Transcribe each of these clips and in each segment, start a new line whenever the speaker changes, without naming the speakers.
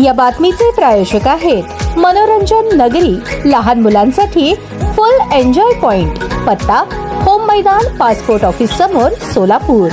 या बातमीचे प्रायोजक आहेत मनोरंजन नगरी, लहान मुलांसाठी फुल एन्जॉय पॉइंट, पत्ता होम मैदान, पासपोर्ट ऑफिस समोर, सोलापूर।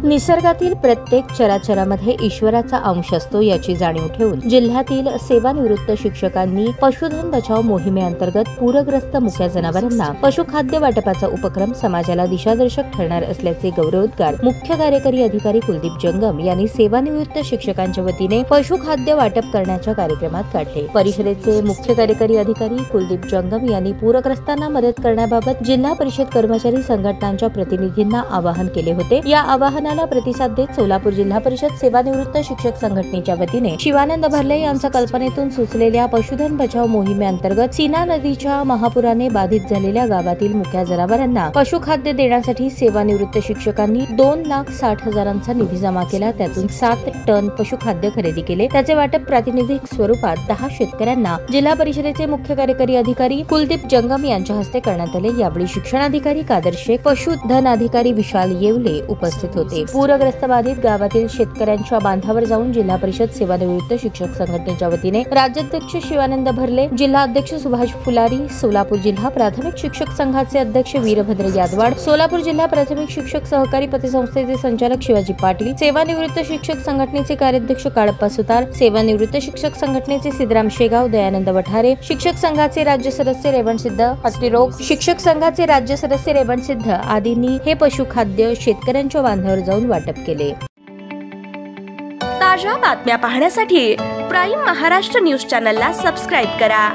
निसर्गातील प्रत्येक चराचरामध्ये ईश्वराचा अंश असतो याची जाणीव ठेवून जिल्ह्यातील सेवानिवृत्त शिक्षकांनी पशुधन बचाव मोहिमेअंतर्गत पूरग्रस्त मुक्या जनावरांना पशुखाद्य वाटपाचा उपक्रम समाजाला दिशादर्शक ठरणार असल्याचे गौरवोद्गार मुख्य कार्यकारी अधिकारी कुलदीप जंगम यांनी सेवानिवृत्त शिक्षकांच्या वतीने पशुखाद्य वाटप करण्याच्या कार्यक्रमात काढले। परिषदेचे मुख्य कार्यकारी अधिकारी कुलदीप जंगम यांनी पूरग्रस्तांना मदत करण्याबाबत जिल्हा परिषद कर्मचारी संघटनांच्या प्रतिनिधींना आवाहन केले होते। या आवाहनाला प्रतिसाद देत सोलापूर जिल्हा परिषद सेवानिवृत्त शिक्षक संघटनेच्या वतीने शिवानंद भरले यांच्या कल्पनेतून सुचलेल्या पशुधन बचाव मोहिमेअंतर्गत सीना नदीच्या महापुराने बाधित झालेल्या गावातील मुक्या जनावरांना पशुखाद्य देण्यासाठी सेवानिवृत्त शिक्षकांनी 2,60,000चा निधी जमा केला। त्यातून 7 टन पशुखाद्य खरेदी केले। त्याचे वाटप प्रातिनिधिक स्वरूपात 10 शेतकऱ्यांना जिल्हा परिषदेचे मुख्य कार्यकारी अधिकारी कुलदीप जंगम यांच्या हस्ते करण्यात आले। यावेळी शिक्षणाधिकारी कादर शेख, पशुधन अधिकारी विशाल येवले उपस्थित होते। पूरग्रस्त बाधित गावातील शेतकऱ्यांच्या बांधावर जाऊन जिल्हा परिषद सेवानिवृत्त शिक्षक संघटनेच्या वतीने राज्याध्यक्ष शिवानंद भरले, जिल्हा अध्यक्ष सुभाष फुलारी, सोलापूर जिल्हा प्राथमिक शिक्षक संघाचे अध्यक्ष वीरभद्र यादवाड, सोलापूर जिल्हा प्राथमिक शिक्षक सहकारी पतसंस्थेचे संचालक शिवाजी पाटील, सेवानिवृत्त शिक्षक संघटनेचे कार्याध्यक्ष काळप्पा सुतार, सेवानिवृत्त शिक्षक संघटनेचे सिद्धराम शेगाव, दयानंद वठारे, शिक्षक संघाचे राज्य सदस्य रेवणसिद्ध हत्तीरोग, शिक्षक संघाचे राज्य सदस्य रेवणसिद्ध आदींनी हे पशुखाद्य शेतकऱ्यांच्या बांधावर जाऊन वाटप केले।
ताज्या बातम्या पाहण्यासाठी प्राईम महाराष्ट्र न्यूज चॅनलला सबस्क्राईब करा।